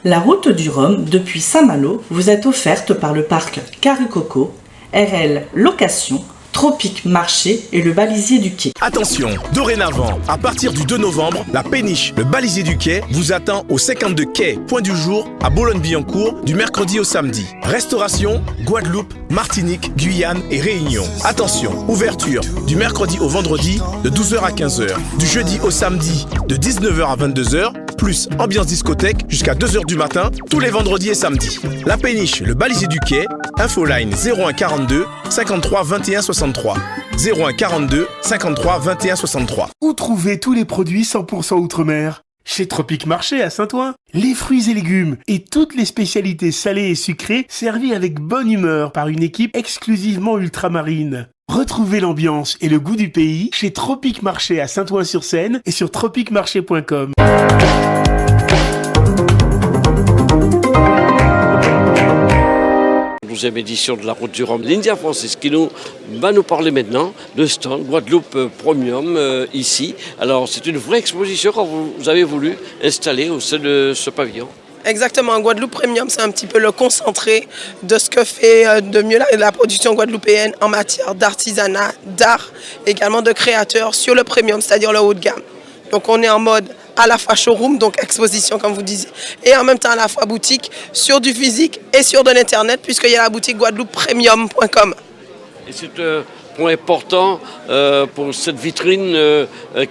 La route du Rhum depuis Saint-Malo vous est offerte par le parc Caricoco, RL Location, Tropique Marché et le Balisier du Quai. Attention, dorénavant, à partir du 2 novembre, la péniche, le Balisier du Quai, vous attend au 52 quai Point du Jour à Boulogne-Billancourt du mercredi au samedi. Restauration, Guadeloupe, Martinique, Guyane et Réunion. Attention, ouverture du mercredi au vendredi de 12h à 15h, du jeudi au samedi de 19h à 22h, plus ambiance discothèque jusqu'à 2h du matin, tous les vendredis et samedis. La péniche, le Balisier du Quai, infoline 01 42 53 21 63. 01 42 53 21 63. Où trouver tous les produits 100% Outre-mer ? Chez Tropique Marché à Saint-Ouen. Les fruits et légumes et toutes les spécialités salées et sucrées servis avec bonne humeur par une équipe exclusivement ultramarine. Retrouvez l'ambiance et le goût du pays chez Tropique Marché à Saint-Ouen-sur-Seine et sur tropiquemarché.com. 12e édition de la Route du Rhum. Lyndia Francis qui va nous parler maintenant de stand Guadeloupe Premium ici. Alors c'est une vraie exposition que vous avez voulu installer au sein de ce pavillon. Exactement, Guadeloupe Premium, c'est un petit peu le concentré de ce que fait de mieux la production guadeloupéenne en matière d'artisanat, d'art, également de créateurs sur le premium, c'est-à-dire le haut de gamme. Donc on est en mode à la fois showroom, donc exposition comme vous disiez, et en même temps à la fois boutique sur du physique et sur de l'internet, puisqu'il y a la boutique guadeloupepremium.com. Et c'est un point important pour cette vitrine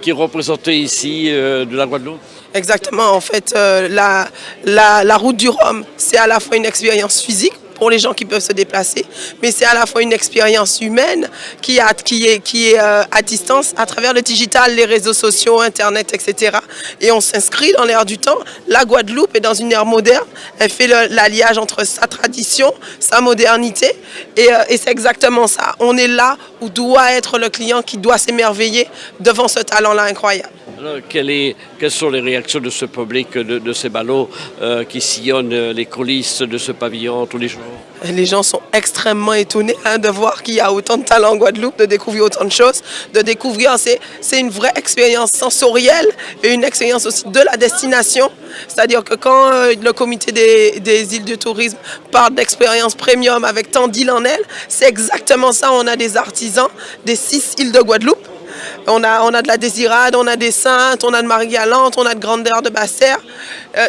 qui est représentée ici de la Guadeloupe. Exactement, en fait, la route du Rhum, c'est à la fois une expérience physique pour les gens qui peuvent se déplacer, mais c'est à la fois une expérience humaine qui est à distance à travers le digital, les réseaux sociaux, Internet, etc. Et on s'inscrit dans l'ère du temps. La Guadeloupe est dans une ère moderne. Elle fait l'alliage entre sa tradition, sa modernité, et c'est exactement ça. On est là où doit être le client qui doit s'émerveiller devant ce talent-là incroyable. Alors, quelles sont les réactions de ce public, de ces ballots qui sillonnent les coulisses de ce pavillon tous les jours? Les gens sont extrêmement étonnés de voir qu'il y a autant de talent en Guadeloupe, de découvrir autant de choses, de découvrir, c'est une vraie expérience sensorielle et une expérience aussi de la destination. C'est-à-dire que quand le comité des îles de tourisme parle d'expérience premium avec tant d'îles en elle, c'est exactement ça. On a des artisans des 6 îles de Guadeloupe. On a de la Désirade, on a des Saintes, on a de Marie-Galante, on a de Grandeur de Basse-Terre.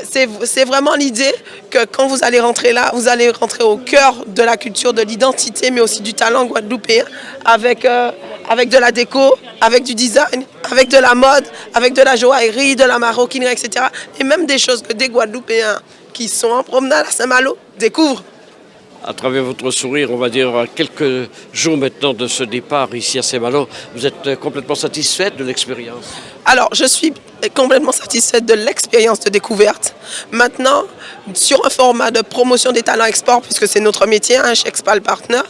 C'est vraiment l'idée que quand vous allez rentrer là, vous allez rentrer au cœur de la culture, de l'identité, mais aussi du talent guadeloupéen, avec de la déco, avec du design, avec de la mode, avec de la joaillerie, de la maroquinerie, etc. Et même des choses que des Guadeloupéens qui sont en promenade à Saint-Malo découvrent. À travers votre sourire, on va dire, à quelques jours maintenant de ce départ ici à Saint-Malo, vous êtes complètement satisfaite de l'expérience? Alors, je suis complètement satisfaite de l'expérience de découverte. Maintenant, sur un format de promotion des talents export, puisque c'est notre métier, chez Expal Partner,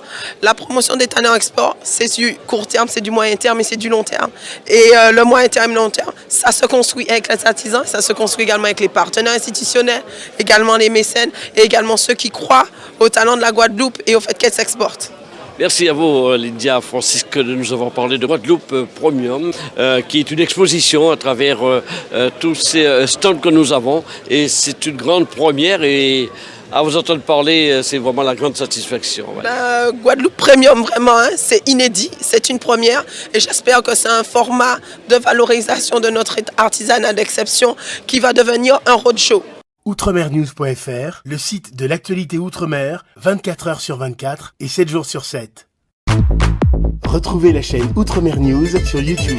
la promotion des talents export, c'est du court terme, c'est du moyen terme et c'est du long terme. Et le moyen terme et le long terme, ça se construit avec les artisans, ça se construit également avec les partenaires institutionnels, également les mécènes et également ceux qui croient au talent de la Guadeloupe et au fait qu'elle s'exporte. Merci à vous, Lyndia Francis, de nous avoir parlé de Guadeloupe Premium, qui est une exposition à travers tous ces stands que nous avons. Et c'est une grande première et à vous entendre parler, c'est vraiment la grande satisfaction. Ouais. Guadeloupe Premium, vraiment, c'est inédit, c'est une première. Et j'espère que c'est un format de valorisation de notre artisanat d'exception qui va devenir un roadshow. Outremernews.fr, le site de l'actualité Outre-mer, 24 heures sur 24 et 7 jours sur 7. Retrouvez la chaîne Outremer News sur YouTube.